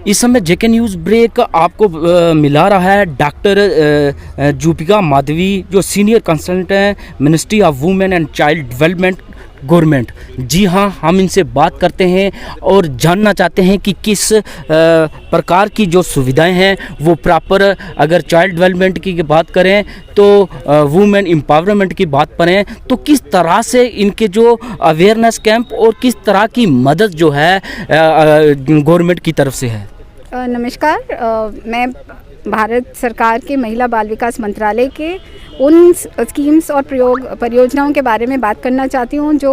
इस समय जेके news break आपको मिला रहा है डॉक्टर जूपिका माधवी, जो सीनियर कंसल्टेंट हैं ministry of women and child development government. जी हाँ, हम इनसे बात करते हैं और जानना चाहते हैं कि किस प्रकार की जो सुविधाएं हैं वो प्रॉपर, अगर चाइल्ड डेवलपमेंट की बात करें तो वुमेन एम्पावरमेंट की बात करें तो किस तरह से इनके जो अवेयरनेस कैंप और किस तरह की मदद जो है गवर्नमेंट की तरफ से है। नमस्कार, मैं भारत सरकार के महिला बाल विकास मंत्रालय के उन स्कीम्स और परियोजनाओं के बारे में बात करना चाहती हूँ जो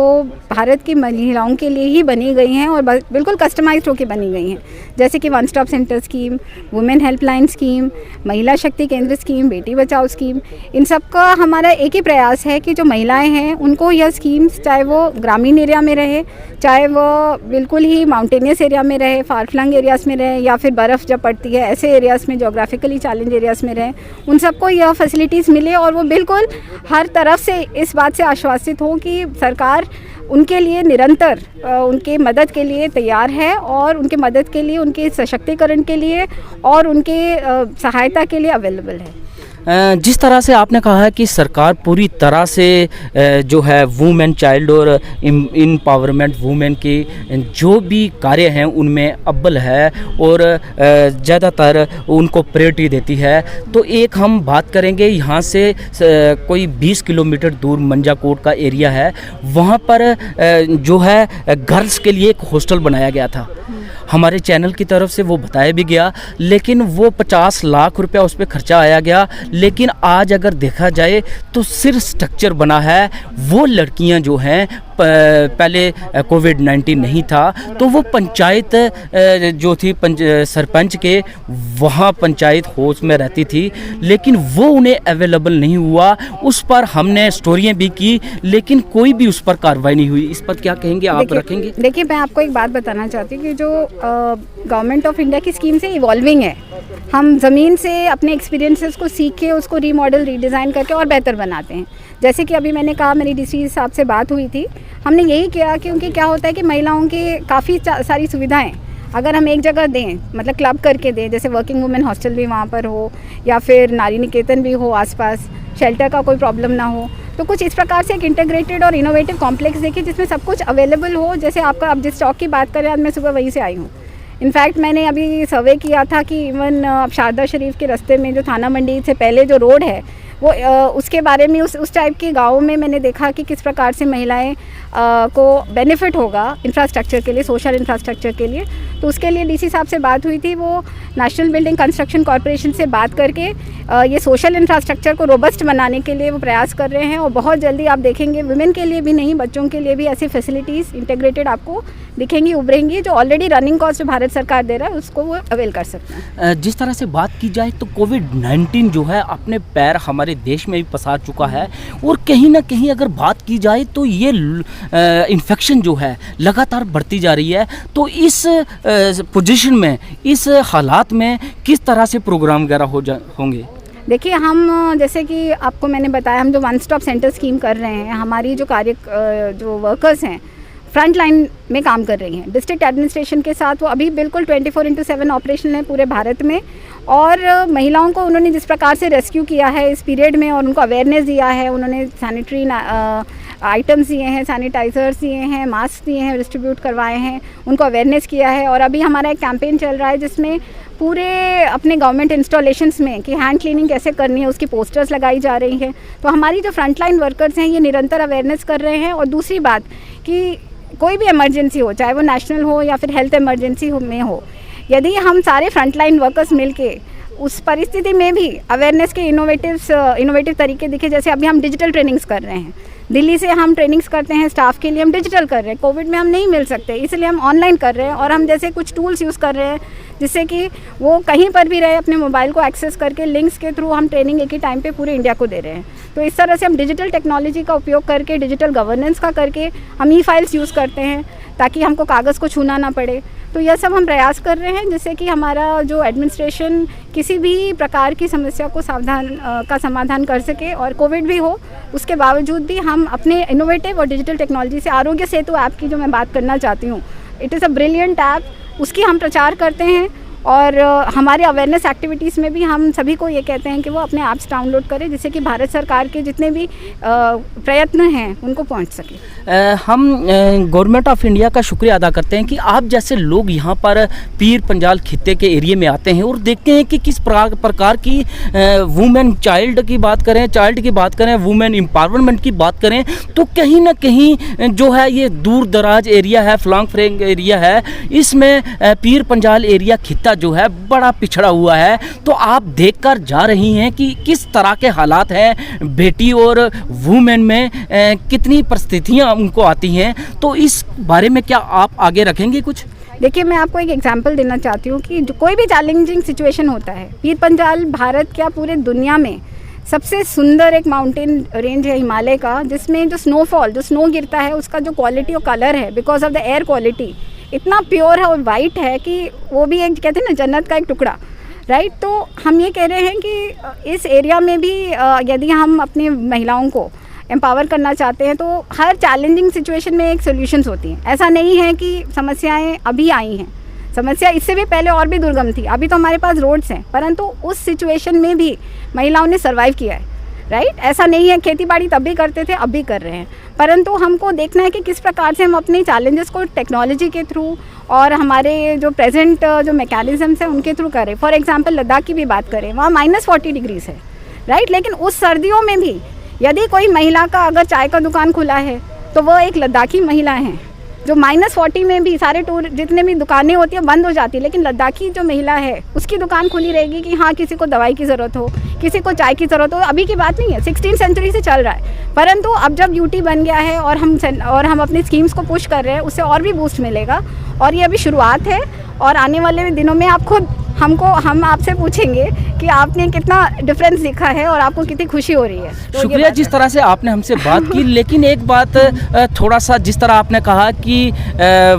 भारत की महिलाओं के लिए ही बनी गई हैं और बिल्कुल कस्टमाइज्ड होकर बनी गई हैं, जैसे कि one stop centre scheme, women helpline scheme, महिला शक्ति केंद्र स्कीम, बेटी बचाओ स्कीम। इन सब का हमारा एक ही प्रयास है कि जो महिलाएं हैं उनको यह स्कीम्स, चाहे वो ग्रामीण एरिया में रहे, चाहे वो बिल्कुल ही माउंटेनियस एरिया में रहे, फार फ्लंग एरियाज़ में रहे, या फिर बर्फ़ जब पड़ती है ऐसे एरियाज़ में, जोग्राफिकली चैलेंज एरियाज़ में रहे, उन सबको यह फैसिलिटीज़ मिले और वो बिल्कुल हर तरफ से इस बात से आश्वासित हों कि सरकार उनके लिए निरंतर उनके मदद के लिए तैयार है और उनके मदद के लिए, उनके सशक्तिकरण के लिए और उनके सहायता के लिए अवेलेबल है। जिस तरह से आपने कहा है कि सरकार पूरी तरह से जो है वुमेन चाइल्ड और एम्पावरमेंट वुमेन के जो भी कार्य हैं उनमें अव्वल है और ज़्यादातर उनको प्रायोरिटी देती है, तो एक हम बात करेंगे यहाँ से कोई 20 किलोमीटर दूर मंजाकोट का एरिया है, वहाँ पर जो है गर्ल्स के लिए एक हॉस्टल बनाया गया था। हमारे चैनल की तरफ से वो बताया भी गया, लेकिन वो 50 लाख रुपया उस पर खर्चा आया गया। लेकिन आज अगर देखा जाए तो सिर्फ स्ट्रक्चर बना है। वो लड़कियां जो हैं, पहले कोविड-19 नहीं था तो वो पंचायत जो थी सरपंच के वहाँ पंचायत हाउस में रहती थी, लेकिन वो उन्हें अवेलेबल नहीं हुआ। उस पर हमने स्टोरियाँ भी की, लेकिन कोई भी उस पर कार्रवाई नहीं हुई। इस पर क्या कहेंगे आप? रखेंगे? देखिए, मैं आपको एक बात बताना चाहती हूँ कि जो गवर्नमेंट ऑफ इंडिया की स्कीम से इवॉल्विंग है, हम ज़मीन से अपने एक्सपीरियंसेस को सीख के उसको रीमॉडल, रीडिज़ाइन करके और बेहतर बनाते हैं। जैसे कि अभी मैंने कहा, मेरी डीसी साहब से बात हुई थी, हमने यही किया क्योंकि क्या होता है कि महिलाओं की काफ़ी सारी सुविधाएं अगर हम एक जगह दें, मतलब क्लब करके दें, जैसे वर्किंग वुमेन हॉस्टल भी वहाँ पर हो या फिर नारी निकेतन भी हो आसपास, शेल्टर का कोई प्रॉब्लम ना हो, तो कुछ इस प्रकार से एक इंटीग्रेटेड और इनोवेटिव कॉम्प्लेक्स देखिए जिसमें सब कुछ अवेलेबल हो। जैसे आपका, अब जिस चौक की बात करें, आज मैं सुबह वहीं से आई हूँ। इनफैक्ट मैंने अभी सर्वे किया था कि इवन अब शारदा शरीफ के रास्ते में जो थाना मंडी से पहले जो रोड है वो उसके बारे में उस टाइप के गाँव में मैंने देखा कि किस प्रकार से महिलाएं को बेनिफिट होगा इंफ्रास्ट्रक्चर के लिए, सोशल इंफ्रास्ट्रक्चर के लिए। तो उसके लिए डीसी साहब से बात हुई थी, वो नेशनल बिल्डिंग कंस्ट्रक्शन कॉरपोरेशन से बात करके ये सोशल इंफ्रास्ट्रक्चर को रोबस्ट बनाने के लिए वो प्रयास कर रहे हैं और बहुत जल्दी आप देखेंगे वुमेन के लिए भी नहीं, बच्चों के लिए भी ऐसी फैसिलिटीज़ इंटीग्रेटेड आपको दिखेंगी, उभरेंगी, जो ऑलरेडी रनिंग कॉस्ट भारत सरकार दे रहा है उसको वो अवेल कर सकते हैं। जिस तरह से बात की जाए तो कोविड-19 जो है अपने पैर हमारे देश में भी पसार चुका है और कहीं ना कहीं अगर बात की जाए तो ये इन्फेक्शन जो है लगातार बढ़ती जा रही है। तो इस पोजीशन में, इस हालात में किस तरह से प्रोग्राम वगैरह होंगे? देखिए, हम जैसे कि आपको मैंने बताया, हम जो वन स्टॉप सेंटर स्कीम कर रहे हैं, हमारी जो जो वर्कर्स हैं फ्रंट लाइन में काम कर रही हैं डिस्ट्रिक्ट एडमिनिस्ट्रेशन के साथ, वो अभी बिल्कुल 24/7 ऑपरेशनल है पूरे भारत में। और महिलाओं को उन्होंने जिस प्रकार से रेस्क्यू किया है इस पीरियड में और उनको अवेयरनेस दिया है, उन्होंने सैनिटरी आइटम्स दिए हैं, सैनिटाइज़र्स दिए हैं, मास्क दिए हैं, डिस्ट्रीब्यूट करवाए हैं, उनको अवेयरनेस किया है। और अभी हमारा एक कैंपेन चल रहा है जिसमें पूरे अपने गवर्नमेंट इंस्टॉलेशंस में कि हैंड क्लीनिंग कैसे करनी है उसकी पोस्टर्स लगाई जा रही हैं। तो हमारी जो फ्रंटलाइन वर्कर्स हैं ये निरंतर अवेयरनेस कर रहे हैं। और दूसरी बात कि कोई भी इमरजेंसी हो, चाहे वो नेशनल हो या फिर हेल्थ इमरजेंसी में हो, यदि हम सारे फ्रंटलाइन वर्कर्स मिलके उस परिस्थिति में भी अवेयरनेस के इनोवेटिव तरीके दिखे, जैसे अभी हम डिजिटल ट्रेनिंग्स कर रहे हैं, दिल्ली से हम ट्रेनिंग्स करते हैं स्टाफ के लिए, हम डिजिटल कर रहे हैं, कोविड में हम नहीं मिल सकते इसलिए हम ऑनलाइन कर रहे हैं। और हम जैसे कुछ टूल्स यूज़ कर रहे हैं जिससे कि वो कहीं पर भी रहे अपने मोबाइल को एक्सेस करके लिंक्स के थ्रू हम ट्रेनिंग एक ही टाइम पे पूरे इंडिया को दे रहे हैं। तो इस तरह से हम डिजिटल टेक्नोलॉजी का उपयोग करके, डिजिटल गवर्नेंस का करके हम ई फाइल्स यूज़ करते हैं ताकि हमको कागज़ को छूना ना पड़े। तो यह सब हम प्रयास कर रहे हैं जिससे कि हमारा जो एडमिनिस्ट्रेशन किसी भी प्रकार की समस्या को का समाधान कर सके। और कोविड भी हो उसके बावजूद भी हम अपने इनोवेटिव और डिजिटल टेक्नोलॉजी से आरोग्य सेतु ऐप की जो मैं बात करना चाहती हूँ, it is a brilliant app, उसकी हम प्रचार करते हैं। और हमारे अवेयरनेस एक्टिविटीज़ में भी हम सभी को ये कहते हैं कि वो अपने ऐप्स डाउनलोड करें जिससे कि भारत सरकार के जितने भी प्रयत्न हैं उनको पहुंच सके। हम गवर्नमेंट ऑफ इंडिया का शुक्रिया अदा करते हैं कि आप जैसे लोग यहाँ पर पीर पंजाल खित्ते के एरिया में आते हैं और देखते हैं कि किस प्रकार की वुमेन चाइल्ड की बात करें, वुमेन एम्पावरमेंट की बात करें, तो कहीं ना कहीं जो है ये दूर दराज एरिया है, फ्लांग फ्रेंग एरिया है, इसमें पीर पंजाल एरिया खित्ता जो है बड़ा पिछड़ा हुआ है। तो आप देखकर जा रही हैं कि किस तरह के हालात हैं, बेटी और वुमेन में कितनी परिस्थितियां उनको आती हैं। तो इस बारे में क्या आप आगे रखेंगे कुछ? देखिए, मैं आपको एक एग्जांपल देना चाहती हूँ कि जो कोई भी चैलेंजिंग सिचुएशन होता है, पीर पंजाल भारत क्या पूरे दुनिया में सबसे सुंदर एक माउंटेन रेंज है हिमालय का, जिसमें जो स्नो गिरता है उसका जो क्वालिटी और कलर है because of the air quality इतना प्योर है और वाइट है कि वो भी एक कहते हैं ना जन्नत का एक टुकड़ा, राइट। तो हम ये कह रहे हैं कि इस एरिया में भी यदि हम अपनी महिलाओं को एम्पावर करना चाहते हैं तो हर चैलेंजिंग सिचुएशन में एक सॉल्यूशंस होती हैं। ऐसा नहीं है कि समस्याएं अभी आई हैं, समस्या इससे भी पहले और भी दुर्गम थी। अभी तो हमारे पास रोड्स हैं, परंतु उस सिचुएशन में भी महिलाओं ने सर्वाइव किया है, राइट। ऐसा नहीं है, खेती बाड़ी तब भी करते थे, अब भी कर रहे हैं, परंतु हमको देखना है कि किस प्रकार से हम अपने चैलेंजेस को टेक्नोलॉजी के थ्रू और हमारे जो प्रेजेंट जो मैकेनिज्म्स हैं उनके थ्रू करें। फॉर एग्जांपल लद्दाख की भी बात करें, वहाँ -40 डिग्रीज है, राइट। लेकिन उस सर्दियों में भी यदि कोई महिला का अगर चाय का दुकान खुला है तो वह एक लद्दाखी महिला है। जो -40 में भी सारे टूर जितने भी दुकानें होती हैं बंद हो जाती है, लेकिन लद्दाखी जो महिला है उसकी दुकान खुली रहेगी कि हाँ किसी को दवाई की ज़रूरत हो, किसी को चाय की ज़रूरत हो। अभी की बात नहीं है, 16th सेंचुरी से चल रहा है, परंतु अब जब यूटी बन गया है और हम अपनी स्कीम्स को पुश कर रहे हैं, उससे और भी बूस्ट मिलेगा। और ये अभी शुरुआत है और आने वाले दिनों में आप खुद हम आपसे पूछेंगे कि आपने कितना डिफरेंस देखा है और आपको कितनी खुशी हो रही है। तो शुक्रिया जिस तरह से आपने हमसे बात की। लेकिन एक बात थोड़ा सा, जिस तरह आपने कहा कि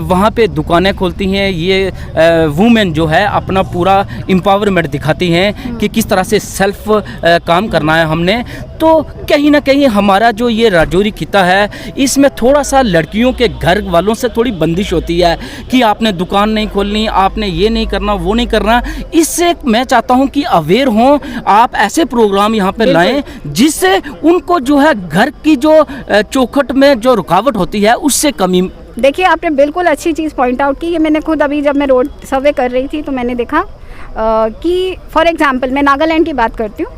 वहाँ पे दुकानें खोलती हैं, ये वुमेन जो है अपना पूरा एम्पावरमेंट दिखाती हैं कि किस तरह से सेल्फ काम करना है हमने, तो कहीं ना कहीं हमारा जो ये राजौरी खित्ता है इसमें थोड़ा सा लड़कियों के घर वालों से थोड़ी बंदिश होती है कि आपने दुकान नहीं खोलनी, आपने ये नहीं करना, वो नहीं करना। इससे मैं चाहता हूं कि अवेयर हों, आप ऐसे प्रोग्राम यहाँ पे लाएं जिससे उनको जो है घर की जो चौखट में जो रुकावट होती है उससे कमी। देखिए, आपने बिल्कुल अच्छी चीज़ पॉइंट आउट की। ये मैंने खुद अभी जब मैं रोड सर्वे कर रही थी तो मैंने देखा कि फॉर एग्जांपल मैं नागालैंड की बात करती हूँ,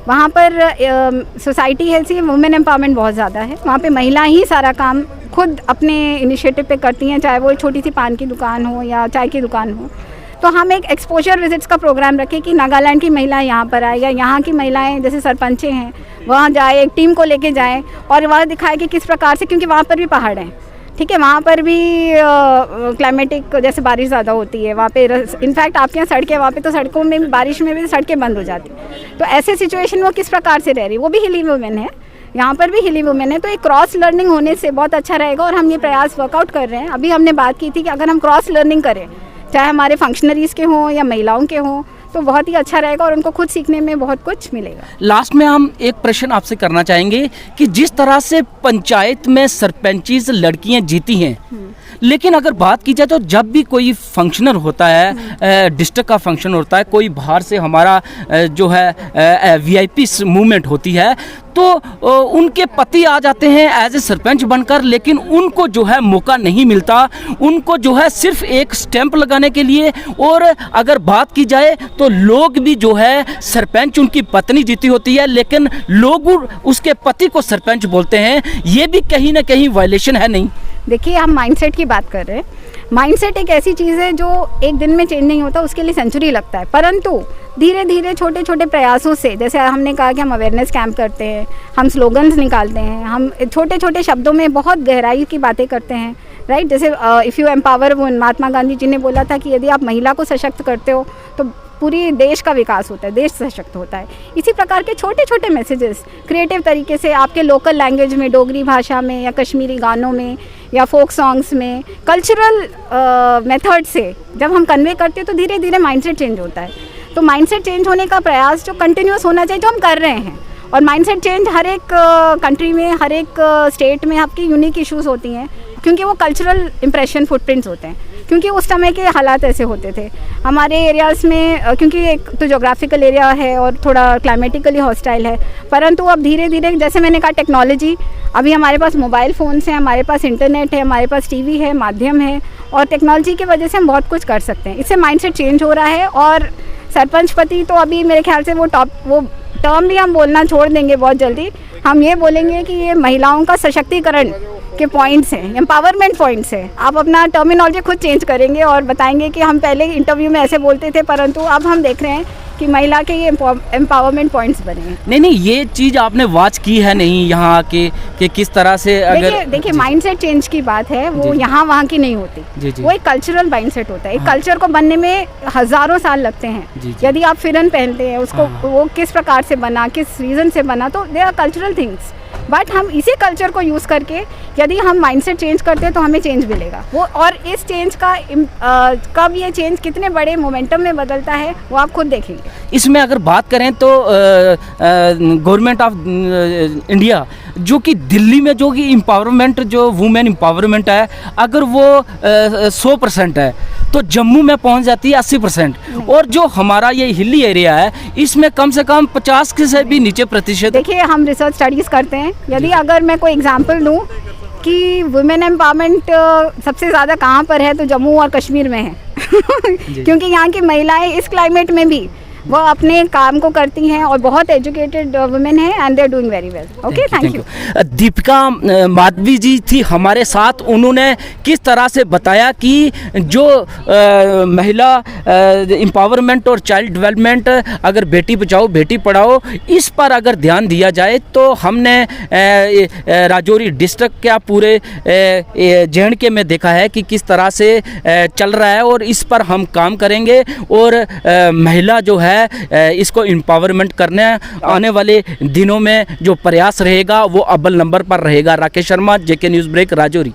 वहाँ पर सोसाइटी है सी वुमेन एम्पावरमेंट बहुत ज़्यादा है। वहाँ पे महिला ही सारा काम खुद अपने इनिशिएटिव पे करती हैं, चाहे वो एक छोटी सी पान की दुकान हो या चाय की दुकान हो। तो हम एक एक्सपोजर विजिट्स का प्रोग्राम रखें कि नागालैंड की महिलाएं यहाँ पर आए या यहाँ की महिलाएं जैसे सरपंचें हैं वहाँ जाए, एक टीम को लेके जाएं और वह दिखाए कि किस प्रकार से, क्योंकि वहाँ पर भी पहाड़ हैं, ठीक है, वहाँ पर भी क्लाइमेटिक जैसे बारिश ज़्यादा होती है वहाँ पे। इनफैक्ट आपके यहाँ सड़कें, वहाँ पे तो सड़कों में बारिश में भी सड़कें बंद हो जाती हैं। तो ऐसे सिचुएशन वो किस प्रकार से रह रही, वो भी हिली वुमेन है, यहाँ पर भी हिली वुमेन है। तो एक क्रॉस लर्निंग होने से बहुत अच्छा रहेगा और हम ये प्रयास वर्कआउट कर रहे हैं। अभी हमने बात की थी कि अगर हम क्रॉस लर्निंग करें, चाहे हमारे फंक्शनरीज़ के हों या महिलाओं के हों, तो बहुत ही अच्छा रहेगा और उनको खुद सीखने में बहुत कुछ मिलेगा। लास्ट में हम एक प्रश्न आपसे करना चाहेंगे कि जिस तरह से पंचायत में सरपंचीज लड़कियां जीती हैं, लेकिन अगर बात की जाए तो जब भी कोई फंक्शनर होता है, डिस्ट्रिक्ट का फंक्शन होता है, कोई बाहर से हमारा जो है वीआईपी मूवमेंट होती है, तो उनके पति आ जाते हैं एज ए सरपंच बनकर, लेकिन उनको जो है मौका नहीं मिलता, उनको जो है सिर्फ एक स्टैंप लगाने के लिए। और अगर बात की जाए तो लोग भी जो है सरपंच उनकी पत्नी जीती होती है, लेकिन लोग उसके पति को सरपंच बोलते हैं। ये भी कहीं ना कहीं वायलेशन है नहीं? देखिए, हम माइंडसेट की बात कर रहे हैं। माइंडसेट एक ऐसी चीज़ है जो एक दिन में चेंज नहीं होता, उसके लिए सेंचुरी लगता है, परंतु धीरे धीरे छोटे छोटे प्रयासों से, जैसे हमने कहा कि हम अवेयरनेस कैंप करते हैं, हम स्लोगन्स निकालते हैं, हम छोटे छोटे शब्दों में बहुत गहराई की बातें करते हैं, राइट। जैसे if you empower women, Mahatma Gandhi ji ने बोला था कि यदि आप महिला को सशक्त करते हो तो पूरी देश का विकास होता है, देश सशक्त होता है। इसी प्रकार के छोटे छोटे मैसेजेस क्रिएटिव तरीके से आपके लोकल लैंग्वेज में, डोगरी भाषा में या कश्मीरी गानों में या फोक सॉन्ग्स में, कल्चरल मेथड से जब हम कन्वे करते हैं तो धीरे धीरे माइंडसेट चेंज होता है। तो माइंडसेट चेंज होने का प्रयास जो कंटिन्यूस होना चाहिए, जो हम कर रहे हैं। और माइंडसेट चेंज हर एक कंट्री में, हर एक स्टेट में आपकी यूनिक इश्यूज होती हैं, क्योंकि वो कल्चरल इम्प्रेशन फुटप्रिंट्स होते हैं, क्योंकि उस समय के हालात ऐसे होते थे हमारे एरियाज़ में, क्योंकि एक तो जोग्राफिकल एरिया है और थोड़ा क्लाइमेटिकली हॉस्टाइल है। परंतु अब धीरे धीरे, जैसे मैंने कहा, टेक्नोलॉजी, अभी हमारे पास मोबाइल फ़ोन्स हैं, हमारे पास इंटरनेट है, हमारे पास टीवी है, माध्यम है, और टेक्नोलॉजी की वजह से हम बहुत कुछ कर सकते हैं। इससे माइंडसेट चेंज हो रहा है। और सरपंच पति तो अभी मेरे ख्याल से वो टर्म भी हम बोलना छोड़ देंगे बहुत जल्दी। हम ये बोलेंगे कि ये महिलाओं का सशक्तिकरण के पॉइंट्स हैं, एम्पावरमेंट पॉइंट्स हैं। आप अपना टर्मिनोलॉजी खुद चेंज करेंगे और बताएंगे कि हम पहले इंटरव्यू में ऐसे बोलते थे, परंतु अब हम देख रहे हैं कि महिला के ये एम्पावरमेंट पॉइंट्स बने हैं। नहीं, ये चीज़ आपने वॉच की है नहीं यहाँ आके कि किस तरह से, अगर देखिए माइंडसेट चेंज की बात है, वो यहाँ वहाँ की नहीं होती। वो एक कल्चरल माइंडसेट होता है। एक कल्चर को बनने में हज़ारों साल लगते हैं। यदि आप फिरन पहनते हैं, उसको वो किस प्रकार से बना, किस रीज़न से बना, तो they are cultural things. But हम इसी कल्चर को यूज़ करके यदि हम माइंडसेट चेंज करते हैं तो हमें चेंज मिलेगा वो। और इस चेंज का कब ये चेंज कितने बड़े मोमेंटम में बदलता है वो आप खुद देखेंगे। इसमें अगर बात करें तो गवर्नमेंट ऑफ इंडिया जो कि दिल्ली में जो कि एम्पावरमेंट, जो वुमेन एम्पावरमेंट है, अगर वो 100% है तो जम्मू में पहुंच जाती है 80%। और जो हमारा ये हिली एरिया है इसमें कम से कम 50 से भी नीचे प्रतिशत। देखिए हम रिसर्च स्टडीज़ करते हैं। यदि अगर मैं कोई एग्जांपल दूं कि वुमेन एम्पावरमेंट सबसे ज़्यादा कहाँ पर है, तो जम्मू और कश्मीर में है क्योंकि यहाँ की महिलाएं इस क्लाइमेट में भी वो अपने काम को करती हैं और बहुत एजुकेटेड वुमेन है and they are doing very well. Okay, thank you. Deepika Madhavi ji थी हमारे साथ। उन्होंने किस तरह से बताया कि जो महिला एम्पावरमेंट और चाइल्ड डेवलपमेंट, अगर बेटी बचाओ बेटी पढ़ाओ, इस पर अगर ध्यान दिया जाए तो हमने राजौरी डिस्ट्रिक्ट क्या पूरे जे&के में देखा है कि किस तरह से चल रहा है, और इस पर हम काम करेंगे। और महिला जो है इसको एम्पावरमेंट करने आने वाले दिनों में जो प्रयास रहेगा वो अव्वल नंबर पर रहेगा। राकेश शर्मा, जेके न्यूज़ ब्रेक, राजौरी।